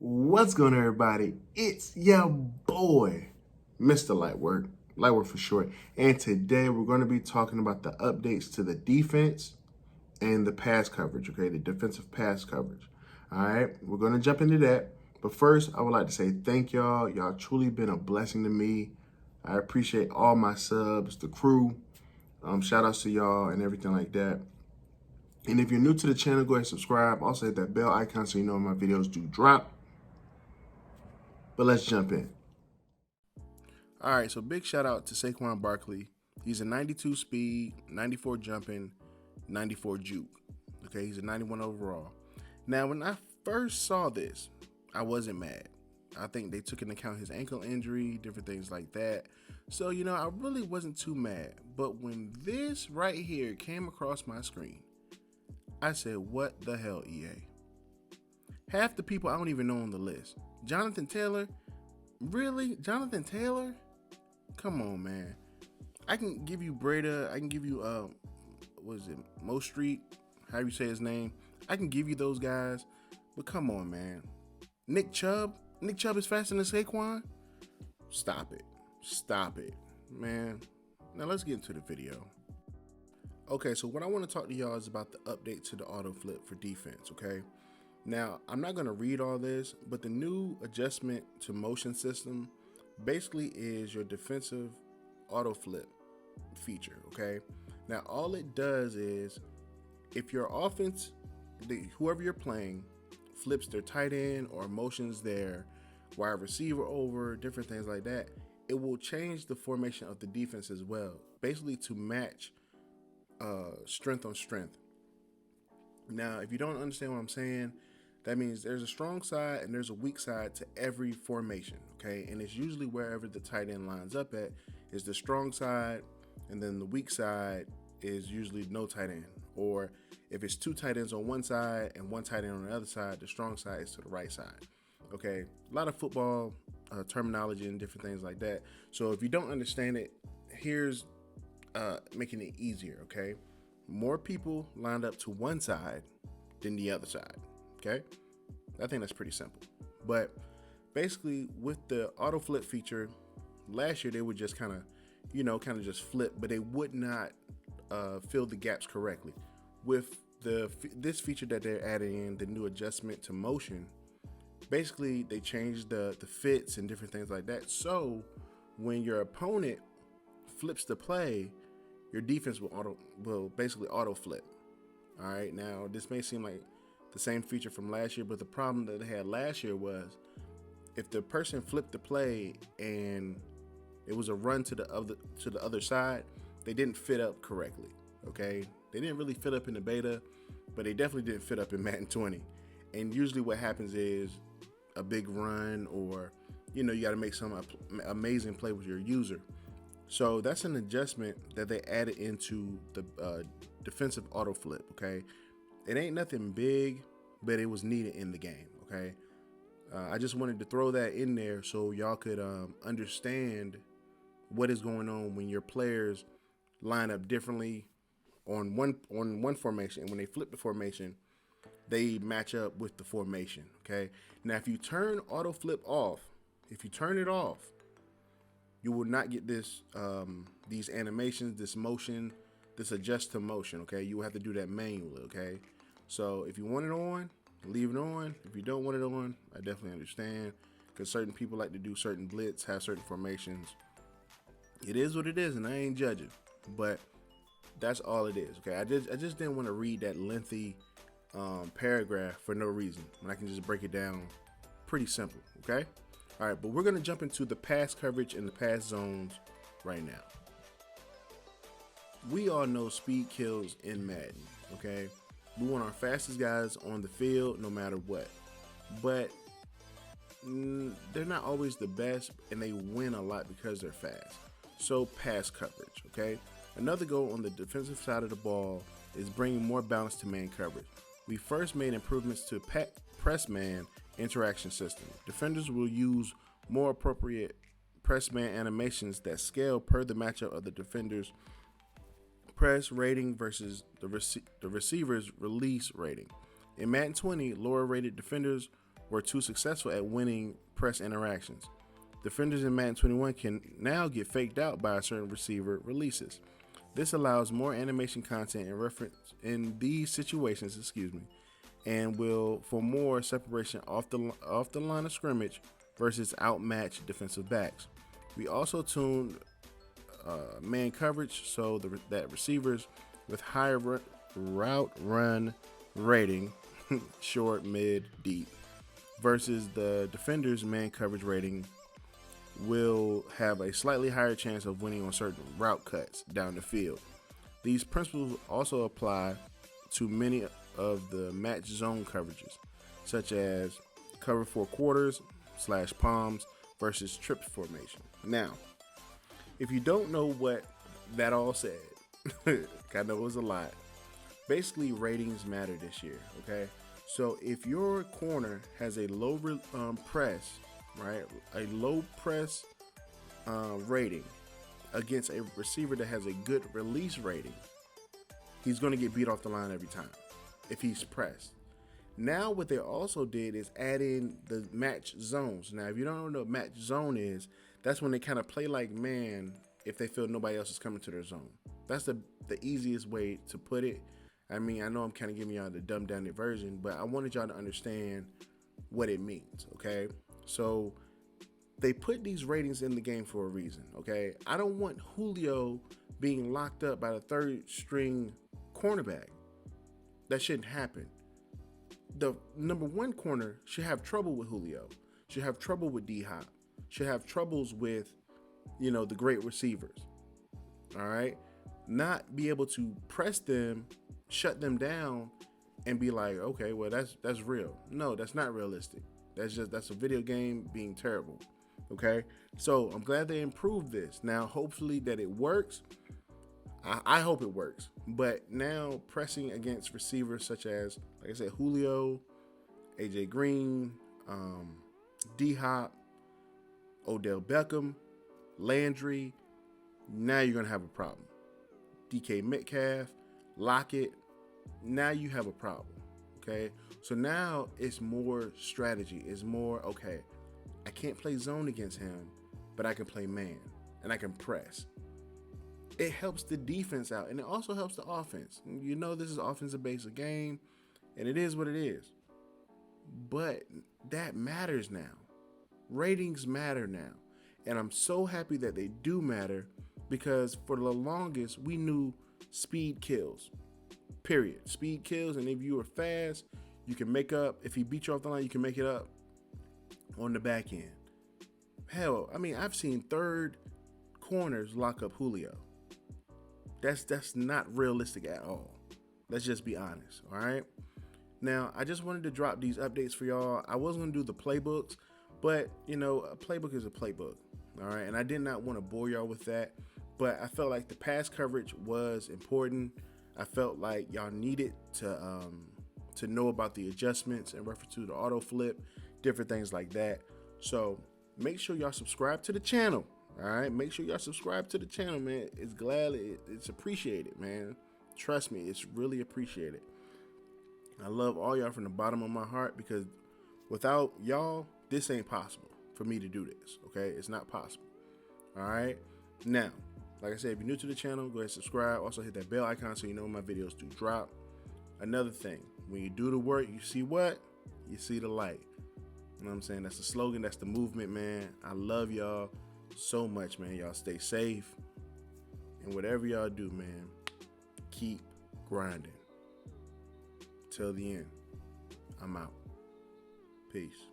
What's going on, everybody? It's your boy, Mr. Lightwork for short. And today we're going to be talking about the updates to the defense and the pass coverage, okay? The defensive pass coverage. All right, we're going to jump into that. But first, I would like to say thank y'all. Y'all truly been a blessing to me. I appreciate all my subs, the crew. Shout outs to y'all and everything like that. And if you're new to the channel, go ahead and subscribe. Also hit that bell icon so you know when my videos do drop. But let's jump in. All right, so big shout out to Saquon Barkley. He's a 92 speed, 94 jumping, 94 juke. Okay, he's a 91 overall. Now, when I first saw this, I wasn't mad. I think they took into account his ankle injury, different things like that. So, I really wasn't too mad. But when this right here came across my screen, I said, what the hell, EA? Half the people I don't even know on the list. Jonathan Taylor? Really? Jonathan Taylor? Come on, man. I can give you Breda. I can give you, Mo Street? How do you say his name? I can give you those guys. But come on, man. Nick Chubb? Nick Chubb is faster than Saquon? Stop it. Stop it, man. Now let's get into the video. Okay, so what I want to talk to y'all is about the update to the Autoflip for defense, okay? Now, I'm not going to read all this, but the new adjustment to motion system basically is your defensive Autoflip feature, okay? Now, all it does is if your offense, whoever you're playing, flips their tight end or motions their wide receiver over, different things like that, it will change the formation of the defense as well, basically to match strength on strength. Now, if you don't understand what I'm saying, that means there's a strong side and there's a weak side to every formation, okay? And it's usually wherever the tight end lines up at is the strong side, and then the weak side is usually no tight end. Or if it's two tight ends on one side and one tight end on the other side, the strong side is to the right side, okay? A lot of football terminology and different things like that. So if you don't understand it, here's making it easier, okay? More people lined up to one side than the other side. Okay, I think that's pretty simple. But basically, with the auto flip feature, last year they would just kind of just flip, but they would not fill the gaps correctly. With this feature that they're adding in, the new adjustment to motion, basically they changed the fits and different things like that. So when your opponent flips the play, your defense will basically auto flip. All right, now this may seem like the same feature from last year, but the problem that they had last year was if the person flipped the play and it was a run to the other side, they didn't fit up correctly. Okay, they didn't really fit up in the beta, but they definitely didn't fit up in Madden 20. And usually what happens is a big run, or you got to make some amazing play with your user. So that's an adjustment that they added into the defensive auto flip. Okay, it ain't nothing big, but it was needed in the game. Okay, I just wanted to throw that in there so y'all could understand what is going on when your players line up differently on one formation, and when they flip the formation, they match up with the formation. Okay, now if you turn auto flip off, if you turn it off, you will not get this these animations, this motion, this adjust to motion. Okay, you will have to do that manually. Okay, so if you want it on, leave it on. If you don't want it on, I definitely understand, because certain people like to do certain blitz, have certain formations. It is what it is, and I ain't judging, but that's all it is. Okay, I just didn't want to read that lengthy paragraph for no reason when I can just break it down pretty simple. Okay, all right, but we're gonna jump into the pass coverage and the pass zones right now. We all know speed kills in Madden. Okay, we want our fastest guys on the field no matter what, but they're not always the best, and they win a lot because they're fast. So pass coverage, okay? Another goal on the defensive side of the ball is bringing more balance to man coverage. We first made improvements to press man interaction system. Defenders will use more appropriate press man animations that scale per the matchup of the defender's press rating versus the receiver's release rating. In Madden 20, lower rated defenders were too successful at winning press interactions. Defenders in Madden 21 can now get faked out by a certain receiver releases. This allows more animation content and reference in these situations, and will for more separation off the line of scrimmage versus outmatched defensive backs. We also tuned man coverage so that receivers with higher route run rating, short, mid, deep, versus the defender's man coverage rating will have a slightly higher chance of winning on certain route cuts down the field. These principles also apply to many of the match zone coverages, such as cover 4 quarters / palms versus trips formation. Now, if you don't know what that all said, I know it was a lot. Basically, ratings matter this year, okay? So if your corner has a low press, right, a low press rating against a receiver that has a good release rating, he's going to get beat off the line every time if he's pressed. Now what they also did is add in the match zones. Now if you don't know what match zone is, that's when they kind of play like man if they feel nobody else is coming to their zone. That's the easiest way to put it. I mean, I know I'm kind of giving y'all the dumbed down version, but I wanted y'all to understand what it means, okay? So they put these ratings in the game for a reason, okay? I don't want Julio being locked up by the third string cornerback. That shouldn't happen. The number 1 corner should have trouble with Julio, should have trouble with D-Hop, should have troubles with, the great receivers, all right? Not be able to press them, shut them down, and be like, okay, well, that's real. No, that's not realistic. That's a video game being terrible, okay? So I'm glad they improved this. Now, hopefully that it works. I hope it works. But now pressing against receivers such as, like I said, Julio, AJ Green, D-Hop, Odell Beckham, Landry, now you're going to have a problem. DK Metcalf, Lockett, now you have a problem, okay? So now it's more strategy. It's more, okay, I can't play zone against him, but I can play man, and I can press. It helps the defense out, and it also helps the offense. This is offensive-based game, and it is what it is. But that matters now. Ratings matter now. And I'm so happy that they do matter, because for the longest, we knew speed kills. Period. Speed kills, and if you were fast, you can make up. If he beat you off the line, you can make it up on the back end. Hell, I mean, I've seen third corners lock up Julio. That's not realistic at all. Let's just be honest, all right? Now, I just wanted to drop these updates for y'all. I was going to do the playbooks, but, a playbook is a playbook, all right? And I did not want to bore y'all with that, but I felt like the pass coverage was important. I felt like y'all needed to know about the adjustments in reference to the Autoflip, different things like that. So make sure y'all subscribe to the channel. All right, make sure y'all subscribe to the channel, man. It's appreciated, man. Trust me, it's really appreciated. I love all y'all from the bottom of my heart, because without y'all, this ain't possible for me to do this, okay? It's not possible, all right? Now, like I said, if you're new to the channel, go ahead and subscribe. Also hit that bell icon so you know when my videos do drop. Another thing, when you do the work, you see what? You see the light. You know what I'm saying? That's the slogan. That's the movement, man. I love y'all so much, man. Y'all stay safe, and whatever y'all do, man, keep grinding till the end. I'm out. Peace.